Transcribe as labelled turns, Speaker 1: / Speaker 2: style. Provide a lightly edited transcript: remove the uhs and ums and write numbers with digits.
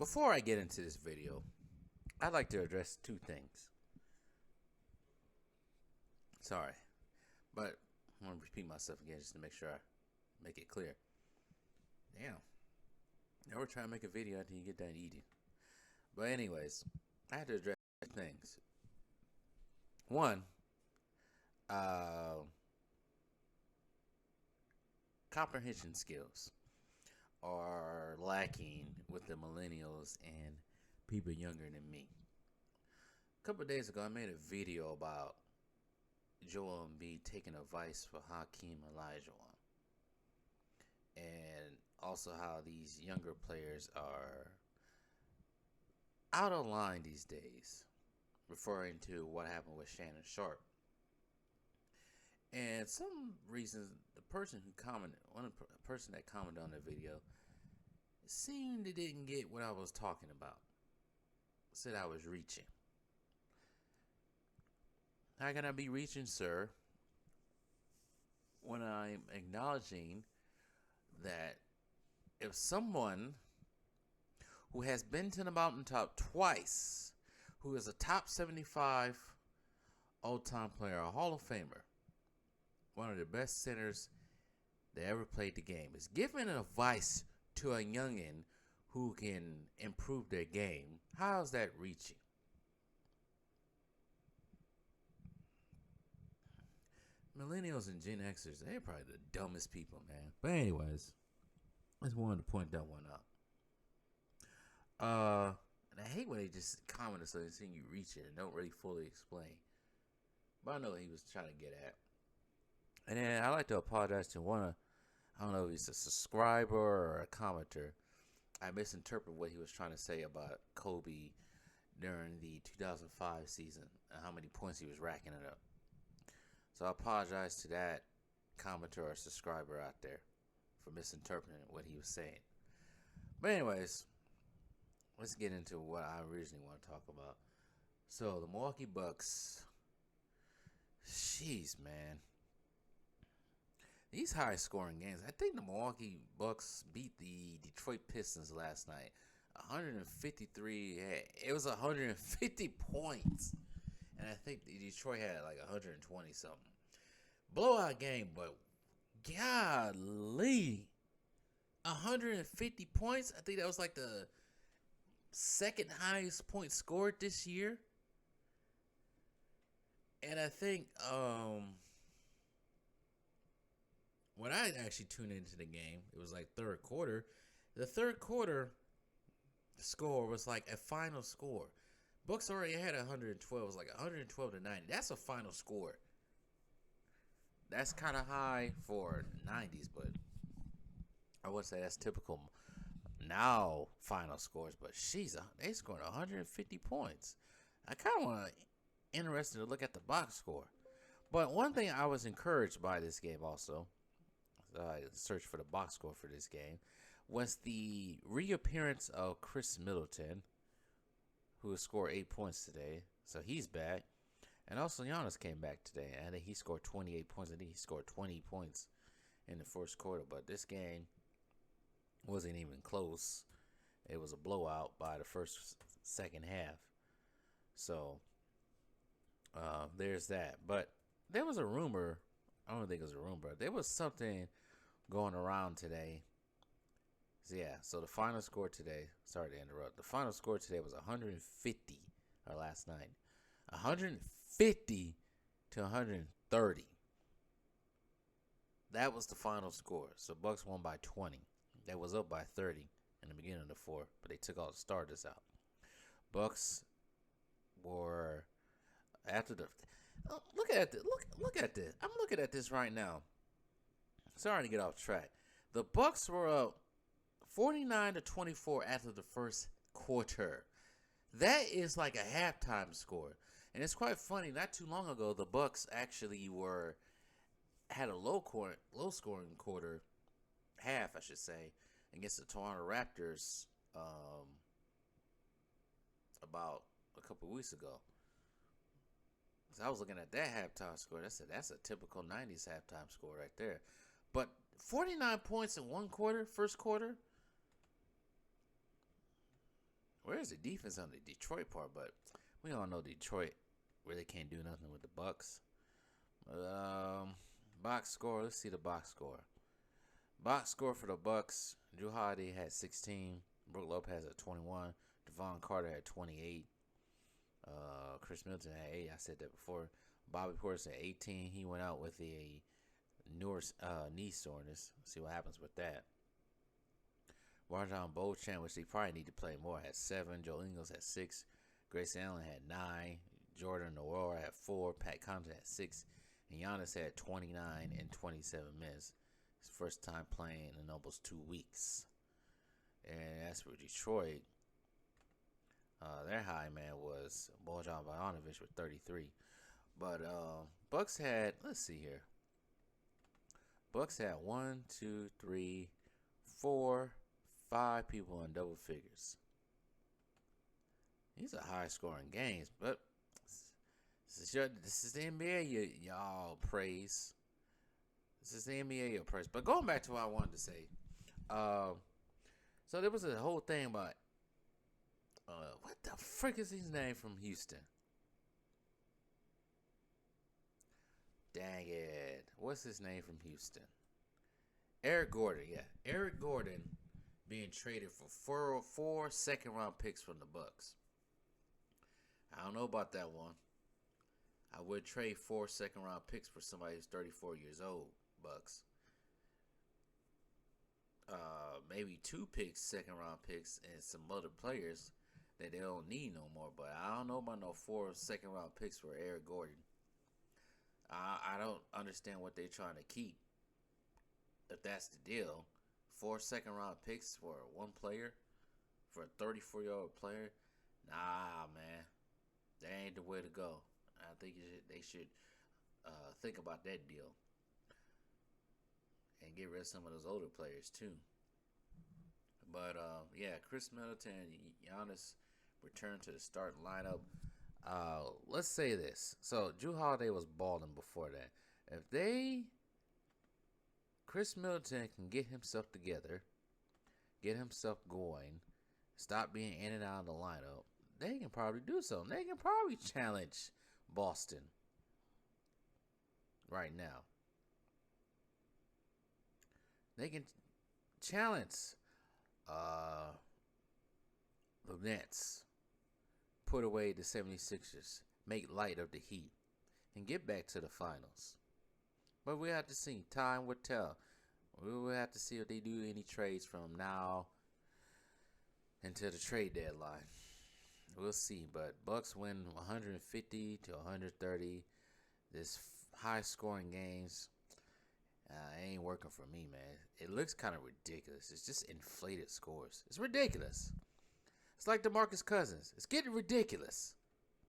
Speaker 1: Before I get into this video, I'd like to address two things. Sorry, but I'm going to repeat myself again just to make sure I make it clear. Damn. Never try to make a video after you get done eating. But anyways, I had to address things. One, comprehension skills are lacking with the millennials and people younger than me. A couple of days ago, I made a video about Joel Embiid taking advice for Hakeem Olajuwon, and also how these younger players are out of line these days, referring to what happened with Shannon Sharpe. And some reasons, the person that commented on the video, seemed they didn't get what I was talking about. Said I was reaching. How can I be reaching, sir, when I'm acknowledging that if someone who has been to the mountaintop twice, who is a top 75 all-time player, a Hall of Famer, one of the best centers that ever played the game, is giving advice to a youngin who can improve their game, how's that reaching? Millennials and Gen Xers, they're probably the dumbest people, man. But anyways, I just wanted to point that one out. And I hate when they just comment on something seeing you reach it and don't really fully explain. But I know what he was trying to get at. And then I'd like to apologize to I don't know if he's a subscriber or a commenter. I misinterpreted what he was trying to say about Kobe during the 2005 season and how many points he was racking it up. So I apologize to that commenter or subscriber out there for misinterpreting what he was saying. But anyways, let's get into what I originally want to talk about. So the Milwaukee Bucks, jeez, man. These high scoring games. I think the Milwaukee Bucks beat the Detroit Pistons last night. 153. It was 150 points. And I think Detroit had like 120 something. Blowout game, but golly. 150 points? I think that was like the second highest point scored this year. And I think when I actually tuned into the game, it was like third quarter. The third quarter score was like a final score. Bucks already had 112. It was like 112 to 90. That's a final score. That's kind of high for 90s, but I would say that's typical now final scores. But they scored 150 points. I kind of interested to look at the box score. But one thing I was encouraged by this game also, search for the box score for this game, was the reappearance of Chris Middleton, who scored 8 points today. So he's back. And also Giannis came back today. I think he scored 28 points. I think he scored 20 points in the first quarter. But this game wasn't even close. It was a blowout by the second half. So there's that. But there was a rumor. I don't think it was a rumor. There was something going around today. So yeah, so the final score today, sorry to interrupt. The final score today was 150, or last night. 150 to 130. That was the final score. So Bucks won by 20. They was up by 30 in the beginning of the fourth, but they took all the starters out. Bucks were after the look at this. Look at this. I'm looking at this right now. Sorry to get off track. The Bucks were up 49 to 24 after the first quarter. That is like a halftime score. And it's quite funny. Not too long ago, the Bucks actually had a low scoring quarter, half I should say, against the Toronto Raptors about a couple weeks ago. So I was looking at that halftime score. That's a typical 90s halftime score right there. But 49 points in one quarter, first quarter. impressed the defense on the Detroit part, but we all know Detroit really can't do nothing with the Bucks. Box score. Let's see the box score. Box score for the Bucks. Drew Holiday had 16. Brook Lopez had 21. Devon Carter had 28. Chris Middleton had 8. I said that before. Bobby Portis had 18. He went out with a knee soreness. See what happens with that. Rajon Beauchamp, which they probably need to play more, had 7. Joe Ingles had 6. Grayson Allen had 9. Jordan Nwora had 4. Pat Connaughton had 6. And Giannis had 29 and 27 minutes. His first time playing in almost 2 weeks. And as for Detroit, their high man was Bojan Bogdanovic with 33. But Bucks had, let's see here. Bucks had 1, 2, 3, 4, 5 people in double figures. These are high scoring games, but this is the NBA y'all praise. This is the NBA y'all praise. But going back to what I wanted to say, so there was a whole thing about what the frick is his name from Houston? Dang it. What's his name from Houston? Eric Gordon, yeah. Eric Gordon being traded for 4 second-round picks from the Bucks. I don't know about that one. I would trade 4 second-round picks for somebody who's 34 years old, Bucks. Maybe 2 picks, second-round picks, and some other players that they don't need no more. But I don't know about no 4 second-round picks for Eric Gordon. I don't understand what they're trying to keep. If that's the deal, 4 second-round picks for one player, for a 34-year-old player, nah, man, that ain't the way to go. I think they should think about that deal and get rid of some of those older players too. But yeah, Chris Middleton and Giannis returned to the starting lineup. Let's say this. So Jrue Holiday was balling before that. If Chris Middleton can get himself together, get himself going, stop being in and out of the lineup, they can probably do something. They can probably challenge Boston right now. They can challenge the Nets, put away the 76ers, make light of the Heat, and get back to the finals. But we have to see. Time will tell. We will have to see if they do any trades from now until the trade deadline. We'll see. But Bucks win 150 to 130. This high-scoring games ain't working for me, man. It looks kind of ridiculous. It's just inflated scores. It's ridiculous. It's like DeMarcus Cousins. It's getting ridiculous.